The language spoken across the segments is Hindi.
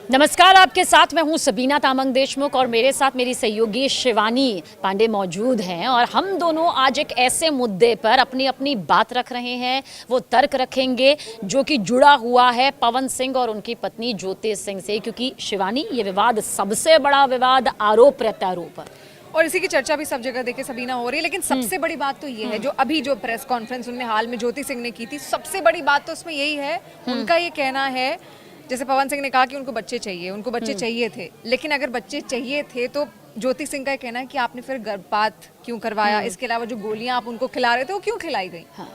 नमस्कार, आपके साथ मैं हूं सबीना तामंग देशमुख और मेरे साथ मेरी सहयोगी शिवानी पांडे मौजूद हैं और हम दोनों आज एक ऐसे मुद्दे पर अपनी अपनी बात रख रहे हैं। वो तर्क रखेंगे जो कि जुड़ा हुआ है पवन सिंह और उनकी पत्नी ज्योति सिंह से, क्योंकि शिवानी ये विवाद सबसे बड़ा विवाद आरोप प्रत्यारोप और इसी की चर्चा भी सब जगह देखे सबीना हो रही है। लेकिन सबसे बड़ी बात तो ये है जो अभी जो प्रेस कॉन्फ्रेंस उन्होंने हाल में ज्योति सिंह ने की थी, सबसे बड़ी बात तो उसमें यही है। उनका ये कहना है, जैसे पवन सिंह ने कहा कि उनको बच्चे चाहिए, उनको बच्चे चाहिए थे, लेकिन अगर बच्चे चाहिए थे तो ज्योति सिंह का कहना है कि आपने फिर गर्भपात क्यों करवाया, इसके अलावा जो गोलियां आप उनको खिला रहे थे वो क्यों खिलाई गई। हाँ।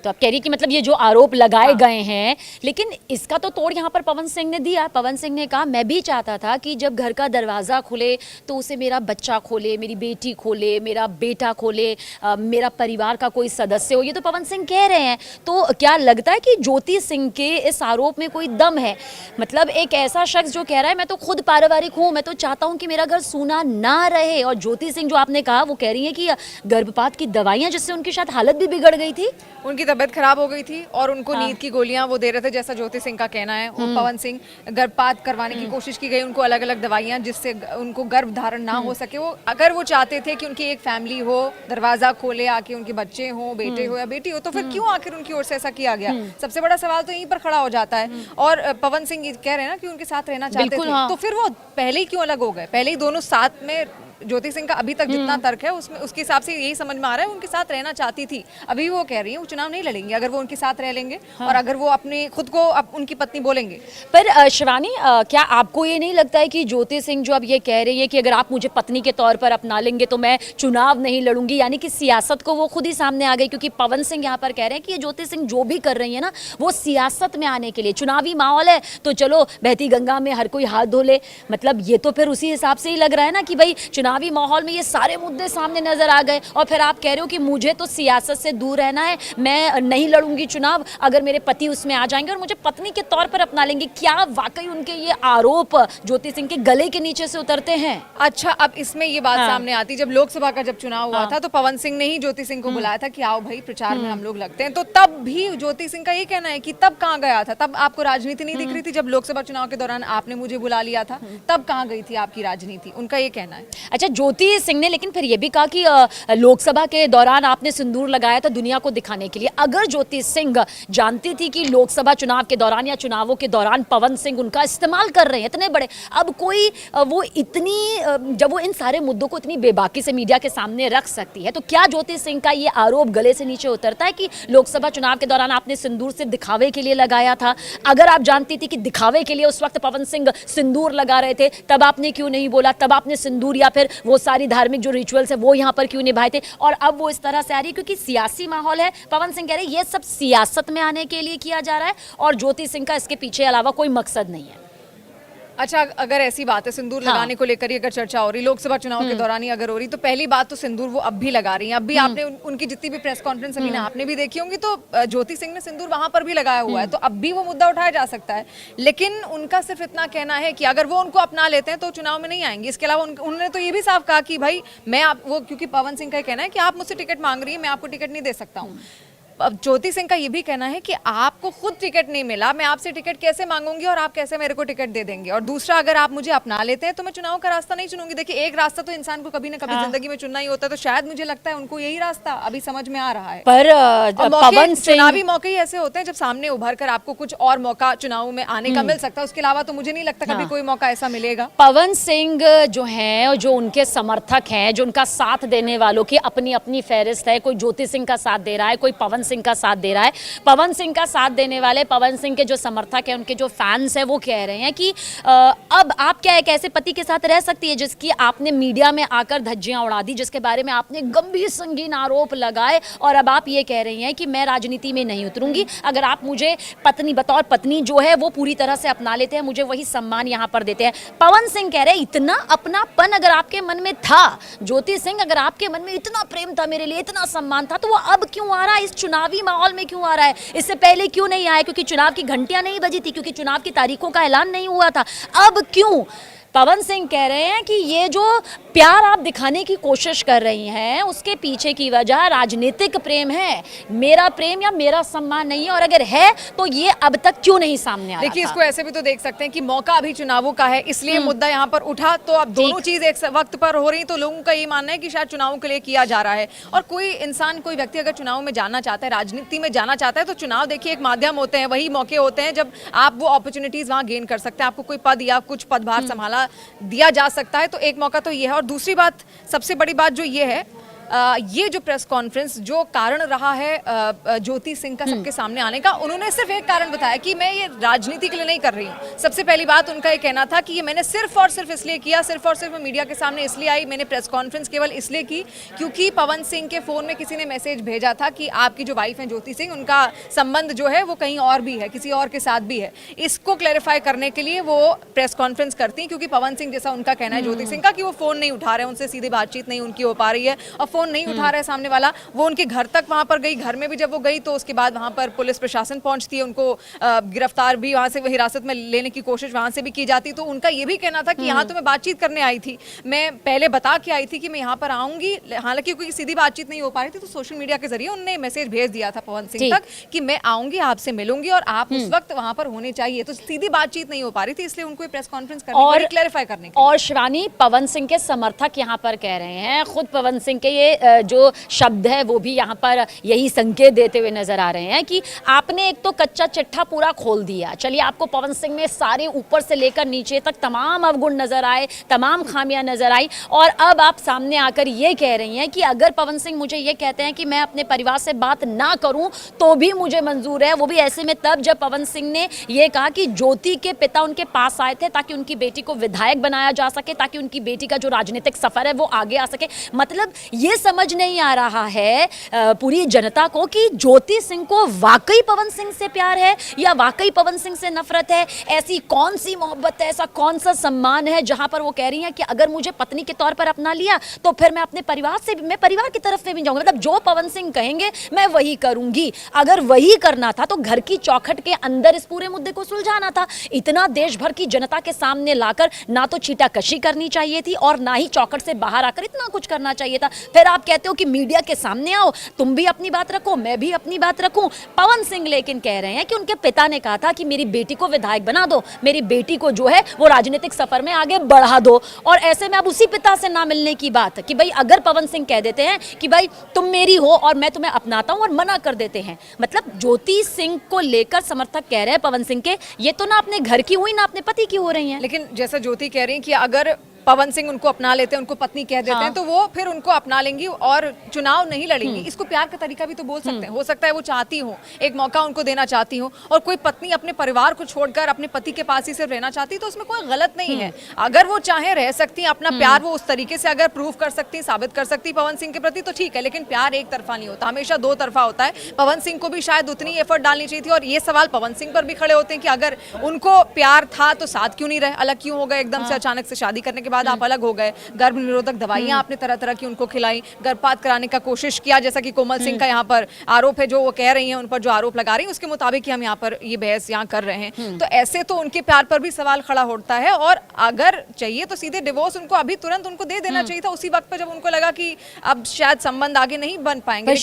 तो आप कह रही कि मतलब ये जो आरोप लगाए गए हैं, लेकिन इसका तो तोड़ यहाँ पर पवन सिंह ने दिया। पवन सिंह ने कहा मैं भी चाहता था कि जब घर का दरवाज़ा खुले तो उसे मेरा बच्चा खोले, मेरी बेटी खोले, मेरा बेटा खोले, मेरा परिवार का कोई सदस्य हो। ये तो पवन सिंह कह रहे हैं। तो क्या लगता है कि ज्योति सिंह के इस आरोप में कोई दम है? मतलब एक ऐसा शख्स जो कह रहा है मैं तो खुद पारिवारिक हूँ, मैं तो चाहता हूँ कि मेरा घर सूना ना रहे, और ज्योति सिंह जो आपने कहा वो कह रही है कि गर्भपात की दवाइयाँ जिससे उनकी शायद हालत भी बिगड़ गई थी, उनकी तबीयत खराब हो गई थी और उनको नींद की गोलियां वो दे रहे थे, जैसा ज्योति सिंह का कहना है। और पवन सिंह गर्भपात करवाने की कोशिश की गई, उनको अलग अलग दवाइयां जिससे उनको गर्भ धारण ना हो सके। वो अगर वो चाहते थे कि उनकी एक फैमिली हो, दरवाजा खोले, आके उनके बच्चे हो, बेटे हो या बेटी हो, तो फिर क्यों आखिर उनकी ओर से ऐसा किया गया? सबसे बड़ा सवाल तो यहीं पर खड़ा हो जाता है। और पवन सिंह कह रहे हैं ना कि उनके साथ रहना चाहते थे, तो फिर वो पहले ही क्यों अलग हो गए? पहले ही दोनों साथ में, ज्योति सिंह का अभी तक जितना तर्क है उसमें उसके हिसाब से यही समझ में आ रहा है उनके साथ रहना चाहती थी। अभी वो कह रही है वो चुनाव नहीं लड़ेंगे अगर वो उनके साथ रह लेंगे। हाँ। और अगर वो अपनी खुद को उनकी पत्नी बोलेंगे। पर शिवानी, क्या आपको ये नहीं लगता है कि ज्योति सिंह जो अब ये कह रही है कि अगर आप मुझे पत्नी के तौर पर अपना लेंगे तो मैं चुनाव नहीं लड़ूंगी, यानी कि सियासत को वो खुद ही सामने आ गई? क्योंकि पवन सिंह यहाँ पर कह रहे हैं कि ये ज्योति सिंह जो भी कर रही है ना वो सियासत में आने के लिए, चुनावी माहौल है तो चलो बहती गंगा में हर कोई हाथ धो ले। मतलब ये तो फिर उसी हिसाब से ही लग रहा है ना कि भाई चुनावी माहौल में ये सारे मुद्दे सामने नजर आ गए और फिर आप कह रहे हो कि मुझे तो सियासत से दूर रहना है, मैं नहीं लड़ूंगी चुनाव अगर मेरे पति उसमें आ जाएंगे और मुझे पत्नी के तौर पर अपना लेंगे। क्या वाकई उनके ये आरोप ज्योति सिंह के गले के नीचे से उतरते हैं? अच्छा, अब इसमें ये बात सामने आती, जब लोकसभा का जब चुनाव हुआ था तो पवन सिंह ने ही ज्योति सिंह को बुलाया था कि आओ भाई प्रचार में हम लोग लगते हैं। तो तब भी ज्योति सिंह का ये कहना है कि तब कहाँ गया था? तब आपको राजनीति नहीं दिख रही थी? जब लोकसभा चुनाव के दौरान आपने मुझे बुला लिया था तब कहाँ गई थी आपकी राजनीति? उनका ये कहना है। अच्छा, ज्योति सिंह ने लेकिन फिर ये भी कहा कि लोकसभा के दौरान आपने सिंदूर लगाया था दुनिया को दिखाने के लिए। अगर ज्योति सिंह जानती थी कि लोकसभा चुनाव के दौरान या चुनावों के दौरान पवन सिंह उनका इस्तेमाल कर रहे हैं इतने बड़े, अब कोई वो इतनी जब वो इन सारे मुद्दों को इतनी बेबाकी से मीडिया के सामने रख सकती है, तो क्या ज्योति सिंह का ये आरोप गले से नीचे उतरता है कि लोकसभा चुनाव के दौरान आपने सिंदूर सिर्फ दिखावे के लिए लगाया था? अगर आप जानती थी कि दिखावे के लिए उस वक्त पवन सिंह सिंदूर लगा रहे थे, तब आपने क्यों नहीं बोला? तब आपने सिंदूर या फिर वो सारी धार्मिक जो रिचुअल्स है वो यहाँ पर क्यों निभाए थे? और अब वो इस तरह से आ रही है क्योंकि सियासी माहौल है। पवन सिंह कह रहे हैं ये सब सियासत में आने के लिए किया जा रहा है और ज्योति सिंह का इसके पीछे अलावा कोई मकसद नहीं है। अच्छा, अगर ऐसी बात है सिंदूर लगाने को लेकर ही अगर चर्चा हो रही लोकसभा चुनाव के दौरान ही अगर हो रही, तो पहली बात तो सिंदूर वो अब भी लगा रही हैं। अब भी आपने उनकी जितनी भी प्रेस कॉन्फ्रेंस अभी ना आपने भी देखी होंगी, तो ज्योति सिंह ने सिंदूर वहां पर भी लगाया हुआ है, तो अब भी वो मुद्दा उठाया जा सकता है। लेकिन उनका सिर्फ इतना कहना है कि अगर वो उनको अपना लेते हैं तो चुनाव में नहीं आएंगे। इसके अलावा उन्होंने तो ये भी साफ कहा कि भाई मैं वो, क्योंकि पवन सिंह का कहना है कि आप मुझसे टिकट मांग रही है, मैं आपको टिकट नहीं दे सकता हूँ। अब ज्योति सिंह का ये भी कहना है कि आपको खुद टिकट नहीं मिला, मैं आपसे टिकट कैसे मांगूंगी और आप कैसे मेरे को टिकट दे देंगे? और दूसरा, अगर आप मुझे अपना लेते हैं तो मैं चुनाव का रास्ता नहीं चुनूंगी। देखिए, एक रास्ता तो इंसान को कभी ना कभी जिंदगी में चुनना ही होता है, तो शायद मुझे लगता है उनको यही रास्ता अभी समझ में आ रहा है। पर पवन सिंह, चुनावी मौके ही ऐसे होते हैं जब सामने उभर कर आपको कुछ और मौका चुनाव में आने का मिल सकता है, उसके अलावा तो मुझे नहीं लगता कभी कोई मौका ऐसा मिलेगा। पवन सिंह जो है, जो उनके समर्थक हैं, जो उनका साथ देने वालों की अपनी अपनी फहरिस्त है। कोई ज्योति सिंह का साथ दे रहा है, कोई पवन सिंह का साथ दे रहा है। पवन सिंह का साथ देने वाले, पवन सिंह के जो समर्थक हैं, उनके जो फैंस हैं, वो कह रहे हैं कि अब आप क्या एक ऐसे पति के साथ रह सकती है जिसकी आपने मीडिया में आकर धज्जियां उड़ा दी, जिसके बारे में आपने गंभीर संगीन आरोप लगाए, और अब आप ये कह रही हैं कि मैं राजनीति में नहीं उतरूंगी। अगर आप मुझे पत्नी बतौर पत्नी जो है वो पूरी तरह से अपना लेते हैं, मुझे वही सम्मान यहाँ पर देते हैं। पवन सिंह कह रहे हैं इतना अपनापन अगर आपके मन में था, ज्योति सिंह अगर आपके मन में इतना प्रेम था मेरे लिए, इतना सम्मान था, तो वो अब क्यों आ रहा है? इस चुनावी माहौल में क्यों आ रहा है? इससे पहले क्यों नहीं आया? क्योंकि चुनाव की घंटियां नहीं बजी थी, क्योंकि चुनाव की तारीखों का ऐलान नहीं हुआ था। अब क्यों? पवन सिंह कह रहे हैं कि ये जो प्यार आप दिखाने की कोशिश कर रही हैं उसके पीछे की वजह राजनीतिक प्रेम है, मेरा प्रेम या मेरा सम्मान नहीं है, और अगर है तो ये अब तक क्यों नहीं सामने आया? देखिए, इसको ऐसे भी तो देख सकते हैं कि मौका अभी चुनावों का है, इसलिए मुद्दा यहाँ पर उठा, तो अब दोनों चीज एक वक्त पर हो रही, तो लोगों का ये मानना है कि शायद चुनावों के लिए किया जा रहा है। और कोई इंसान, कोई व्यक्ति अगर चुनाव में जाना चाहता है, राजनीति में जाना चाहता है, तो चुनाव देखिए एक माध्यम होते हैं, वही मौके होते हैं जब आप वो अपॉर्चुनिटीज वहां गेन कर सकते हैं, आपको कोई पद या कुछ पदभार संभाला दिया जा सकता है, तो एक मौका तो ये है। और दूसरी बात, सबसे बड़ी बात जो ये है, ये जो प्रेस कॉन्फ्रेंस जो कारण रहा है ज्योति सिंह का सबके सामने आने का, उन्होंने सिर्फ एक कारण बताया कि मैं ये राजनीति के लिए नहीं कर रही हूँ। सबसे पहली बात उनका ये कहना था कि ये मैंने सिर्फ और सिर्फ इसलिए किया, सिर्फ और सिर्फ मीडिया के सामने इसलिए आई, मैंने प्रेस कॉन्फ्रेंस केवल इसलिए की क्योंकि पवन सिंह के फोन में किसी ने मैसेज भेजा था कि आपकी जो वाइफ है ज्योति सिंह, उनका संबंध जो है वो कहीं और भी है, किसी और के साथ भी है। इसको क्लैरिफाई करने के लिए वो प्रेस कॉन्फ्रेंस करती हैं, क्योंकि पवन सिंह, जैसा उनका कहना है ज्योति सिंह का, कि वो फोन नहीं उठा रहे हैं, उनसे सीधी बातचीत नहीं उनकी हो पा रही है, और फोन नहीं उठा रहा है सामने वाला। वो उनके घर तक वहां पर गई, घर में भी जब वो गई तो उसके बाद वहां पर पुलिस प्रशासन पहुंचती है, उनको गिरफ्तार भी वहां से हिरासत में लेने की कोशिश वहां से भी की जाती। तो उनका ये भी कहना था कि यहाँ तो मैं बातचीत करने आई थी, मैं पहले बता के आई थी कि मैं यहाँ पर आऊंगी, हालांकि कोई सीधी बातचीत नहीं हो पा रही थी, तो सोशल मीडिया के जरिए उन्होंने मैसेज भेज दिया था पवन सिंह तक कि मैं आऊंगी, आपसे मिलूंगी और आप उस वक्त वहां पर होने चाहिए। तो सीधी बातचीत नहीं हो पा रही थी, इसलिए उनको प्रेस कॉन्फ्रेंस करनी पड़ी, क्लैरिफाई करने के लिए। और शिवानी, पवन सिंह के समर्थक यहाँ पर कह रहे हैं, खुद पवन सिंह के ये जो शब्द है वो भी यहाँ पर यही संकेत देते हुए नजर आ रहे हैं कि आपने एक तो कच्चा चिट्ठा पूरा खोल दिया। चलिए, आपको पवन सिंह में सारे ऊपर से लेकर नीचे तक तमाम अवगुण नजर आए, तमाम खामियां नजर आई, और अब आप सामने आकर ये कह रही हैं कि अगर पवन सिंह मुझे ये कहते हैं कि मैं अपने परिवार से बात ना करूं तो भी मुझे मंजूर है। वो भी ऐसे में तब जब पवन सिंह ने ये कहा कि ज्योति के पिता उनके पास आए थे ताकि उनकी बेटी को विधायक बनाया जा सके, ताकि उनकी बेटी का जो राजनीतिक सफर है वो आगे आ सके। मतलब ये समझ नहीं आ रहा है पूरी जनता को कि ज्योति सिंह को वाकई पवन सिंह से प्यार है या वाकई पवन सिंह से नफरत है। ऐसी कौन सी मोहब्बत है, ऐसा कौन सा सम्मान है जहां पर वो कह रही हैं कि अगर मुझे पत्नी के तौर पर अपना लिया तो फिर मैं अपने परिवार से भी, मैं परिवार की तरफ से भी जाऊंगा। मतलब जो पवन सिंह कहेंगे मैं वही करूंगी। अगर वही करना था तो घर की चौखट के अंदर इस पूरे मुद्दे को सुलझाना था। इतना देश भर की जनता के सामने लाकर ना तो छीटाकशी करनी चाहिए थी और ना ही चौखट से बाहर आकर इतना कुछ करना चाहिए था। फिर आप कहते हो कि मीडिया के सामने आओ, तुम भी अपनी बात रखो, मैं भी अपनी बात रखूं। पवन सिंह लेकिन कह रहे हैं कि उनके पिता ने कहा था कि मेरी बेटी को विधायक बना दो, मेरी बेटी को जो है वो राजनीतिक सफर में आगे बढ़ा दो। और ऐसे में अब उसी पिता से ना मिलने की बात कि भाई अगर पवन सिंह कह देते हैं कि भाई तुम मेरी हो और मैं तुम्हें अपनाता हूं और मना कर देते हैं, मतलब ज्योति सिंह को लेकर समर्थक कह रहे हैं पवन सिंह के, ये तो ना अपने घर की हुई ना अपने पति की हो रही हैं। लेकिन जैसा ज्योति कह रही है कि अगर पवन सिंह उनको अपना लेते हैं, उनको पत्नी कह देते हैं, तो वो फिर उनको अपना लेंगी और चुनाव नहीं लड़ेंगी। इसको प्यार का तरीका भी तो बोल सकते हैं। हो सकता है वो चाहती हो, एक मौका उनको देना चाहती हो, और कोई पत्नी अपने परिवार को छोड़कर अपने पति के पास ही सिर्फ रहना चाहती, तो उसमें कोई गलत नहीं है। अगर वो चाहे रह सकती है, अपना प्यार वो उस तरीके से अगर प्रूव कर सकती, साबित कर सकती पवन सिंह के प्रति, तो ठीक है। लेकिन प्यार एक तरफा नहीं होता, हमेशा दो तरफा होता है। पवन सिंह को भी शायद उतनी एफर्ट डालनी चाहिए थी। और ये सवाल पवन सिंह पर भी खड़े होते हैं कि अगर उनको प्यार था तो साथ क्यों नहीं रहे, अलग क्यों हो गए एकदम से, अचानक से शादी करने के बाद आप अलग हो गए। गर्भ निरोधक दवाइयां आपने तरह तरह की उनको खिलाई, गर्भपात कराने का कोशिश किया, जैसा कि कोमल सिंह का यहाँ पर आरोप है, जो वो कह रही हैं, उन पर जो आरोप लगा रही हैं उसके मुताबिक हम यहाँ पर ये बहस यहाँ कर रहे हैं। तो ऐसे तो उनके प्यार पर भी सवाल खड़ा होता है। और अगर चाहिए तो सीधे डिवोर्स उनको अभी तुरंत उनको दे देना चाहिए था, उसी वक्त पर जब उनको लगा कि अब शायद संबंध आगे नहीं बन पाएंगे।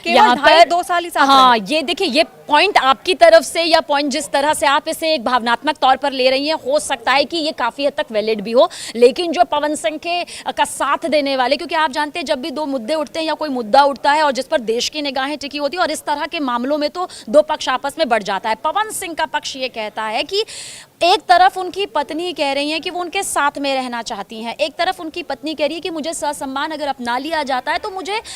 यहाँ पर 2 साल ही साथ हाँ, ये देखिए, ये पॉइंट आपकी तरफ से या पॉइंट जिस तरह से आप इसे एक भावनात्मक तौर पर ले रही हैं, हो सकता है कि ये काफी हद तक वैलिड भी हो, लेकिन जो पवन सिंह का साथ देने वाले, क्योंकि आप जानते हैं जब भी दो मुद्दे उठते हैं या कोई मुद्दा उठता है और जिस पर देश की निगाहें टिकी होती है, और इस तरह के मामलों में तो दो पक्ष आपस में बढ़ जाता है। पवन सिंह का पक्ष ये कहता है कि एक तरफ उनकी पत्नी कह रही है कि वो उनके साथ में रहना चाहती हैं, एक तरफ उनकी पत्नी कह रही है कि मुझे ससम्मान अगर अपना लिया जाता है तो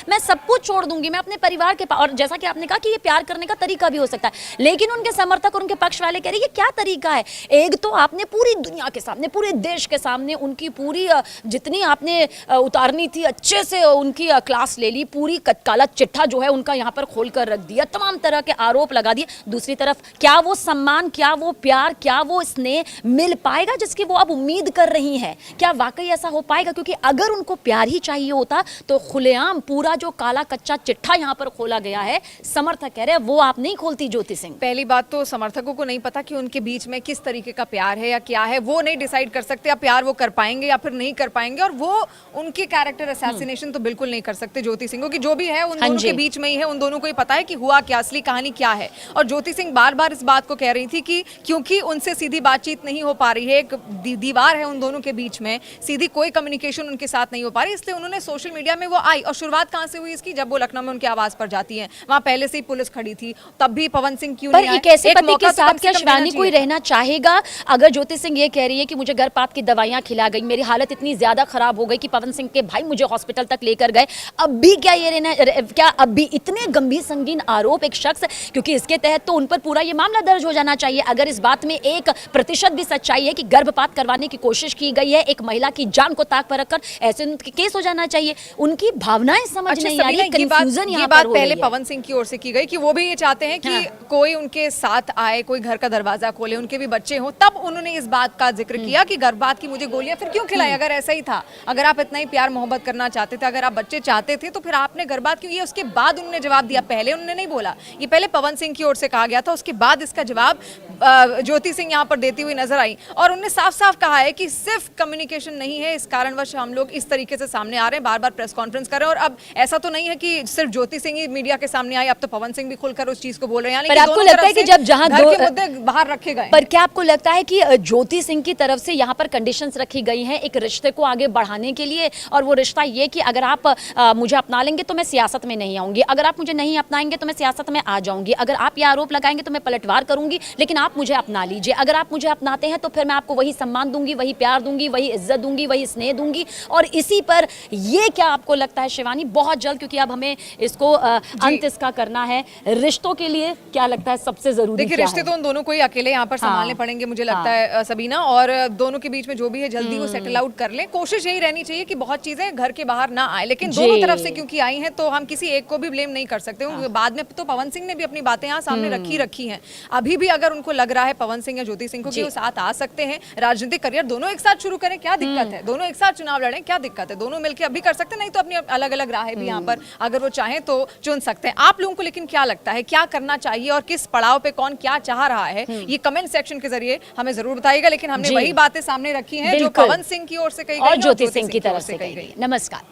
मैं सब कुछ छोड़ दूंगी, मैं अपने परिवार के पास। और जैसा कि आपने कहा कि ये प्यार करने का तरीका भी हो सकता है, लेकिन उनके समर्थक और उनके पक्ष वाले कह रहे हैं ये क्या तरीका है। एक तो आपने पूरी दुनिया के सामने, पूरे देश के सामने उनकी पूरी जितनी आपने उतारनी थी अच्छे से उनकी क्लास ले ली, पूरी काला चिट्ठा जो है उनका यहाँ पर खोल कर रख दिया, तमाम तरह के आरोप लगा दिए। दूसरी तरफ क्या वो सम्मान, क्या वो प्यार, क्या वो स्नेह मिल पाएगा जिसकी वो अब उम्मीद कर रही हैं? क्या वाकई ऐसा हो पाएगा? क्योंकि अगर उनको प्यार ही चाहिए होता तो खुलेआम पूरा जो काला कच्चा चिट्ठा यहाँ पर खोला गया है, समर्थक कह रहे हैं वो आप नहीं खोलती ज्योति सिंह। पहली बात तो समर्थकों को नहीं पता कि उनके बीच में किस तरीके का प्यार है या क्या है, वो नहीं डिसाइड कर सकते अब प्यार वो कर पाएंगे या फिर नहीं कर पाएंगे, और वो उनके कैरेक्टर असैसिनेशन तो बिल्कुल नहीं कर सकते ज्योति सिंह को, कि जो भी है उन दोनों के बीच में ही है, उन दोनों को ही पता है कि हुआ क्या, असली कहानी क्या है। और ज्योति सिंह बार बार इस बात को कह रही थी कि क्योंकि उनसे सीधी बातचीत नहीं हो पा रही है, एक दीवार है उन दोनों के बीच में, सीधी कोई कम्युनिकेशन उनके साथ नहीं हो पा रही, इसलिए उन्होंने सोशल मीडिया में वो आई। और शुरुआत कहां से हुई इसकी? जब वो लखनऊ में उनके आवास पर जाती है, वहां पहले से ही पुलिस खड़ी थी, तब भी पवन सिंह क्यों नहीं आए? एक ऐसे पति के साथ क्या शिवानी कोई रहना चाहेगा? अगर ज्योति सिंह ये कह रही है कि मुझे गर्भपात की दवाइयां खिला गई, मेरी हालत इतनी ज्यादा खराब हो गई कि पवन सिंह के भाई मुझे हॉस्पिटल तक लेकर गए, अब भी क्या ये रहना, क्या अब भी इतने गंभीर संगीन आरोप एक शख्स, क्योंकि इसके तहत तो उन पर पूरा ये मामला दर्ज हो जाना चाहिए। अगर इस बात में 1% भी सच्चाई है कि गर्भपात करवाने की कोशिश की गई है एक महिला की जान को ताक पर रखकर, ऐसे उनके केस हो जाना चाहिए। उनकी भावनाएं समझ नहीं आ रही, कंफ्यूजन यहाँ पर हो रही है। पहले पवन सिंह की ओर से की गई कि वो भी ये चाहते हैं कि कोई उनके साथ आए, कोई घर का दरवाजा खोले, उनके भी बच्चे हों, तब उन्होंने इस बात का जिक्र किया कि गर्भपात की मुझे गोलियां फिर क्यों खिलाई? अगर ऐसा ही था, अगर आप इतना ही प्यार मोहब्बत करना चाहते थे, अगर आप बच्चे चाहते थे, तो फिर आपने गर्भपात क्यों? ये उसके बाद उन्होंने जवाब दिया, पहले उन्होंने नहीं बोला। ये पहले पवन सिंह की ओर से कहा गया था, उसके बाद इसका जवाब ज्योति सिंह यहाँ पर देती हुई नजर आई, और उन्होंने साफ साफ कहा है कि सिर्फ कम्युनिकेशन नहीं है, इस कारणवश हम लोग इस तरीके से सामने आ रहे हैं, बार बार प्रेस कॉन्फ्रेंस कर रहे हैं। और अब ऐसा तो नहीं है कि सिर्फ ज्योति सिंह ही मीडिया के सामने आई, अब तो पवन सिंह भी खुलकर उस चीज को बोल रहे हैं। पर आपको लगता है कि जब जहां दो मुद्दे बाहर रखे गए, पर क्या आपको लगता है कि ज्योति सिंह की तरफ से यहाँ पर कंडीशंस रखी गई हैं एक रिश्ते को आगे बढ़ाने के लिए, और वो रिश्ता ये कि अगर आप मुझे अपना लेंगे तो मैं सियासत में नहीं आऊंगी, अगर आप मुझे नहीं अपनाएंगे तो मैं सियासत में आ जाऊंगी, अगर आप ये आरोप लगाएंगे तो मैं पलटवार करूंगी, लेकिन आप मुझे अपना लीजिए, अगर आप मुझे अपनाते हैं तो फिर मैं आपको वही सम्मान दूंगी, वही प्यार दूंगी, वही इज्जत दूंगी, वही स्नेह दूंगी। और इसी पर ये क्या आपको लगता है शिवानी, बहुत जल्द, क्योंकि अब हमें इसको अंत इसका करना है, रिश्तों के लिए क्या लगता है सबसे जरूरी? देखिए, रिश्ते तो उन दोनों को ही अकेले यहाँ पर संभालने पड़ेंगे मुझे लगता है सबीना, और दोनों के बीच में जो भी है जल्दी वो सेटल आउट कर लें। कोशिश यही रहनी चाहिए कि बहुत चीजें घर के बाहर ना आए, लेकिन दोनों तरफ से क्योंकि आई हैं तो हम किसी एक को भी ब्लेम नहीं कर सकते। बाद में तो पवन सिंह ने भी अपनी बातें यहाँ सामने रखी हैं। अभी भी अगर उनको लग रहा है पवन सिंह या ज्योति सिंह को कि वो साथ आ सकते हैं, राजनीतिक करियर दोनों एक साथ शुरू करें, क्या दिक्कत है? दोनों एक साथ चुनाव लड़ें, क्या दिक्कत है? दोनों मिलकर अभी कर सकते हैं, नहीं तो अपनी अलग अलग राहें भी यहाँ पर अगर वो चाहें तो चुन सकते हैं। आप लोगों को लेकिन क्या लगता है, क्या करना चाहिए और किस पड़ाव पे कौन क्या चाह रहा है, ये कमेंट सेक्शन के जरिए हमें जरूर बताइएगा। लेकिन हमने वही बातें सामने रखी हैं जो पवन सिंह की ओर से कही गई और ज्योति सिंह की तरफ से कही गई। नमस्कार।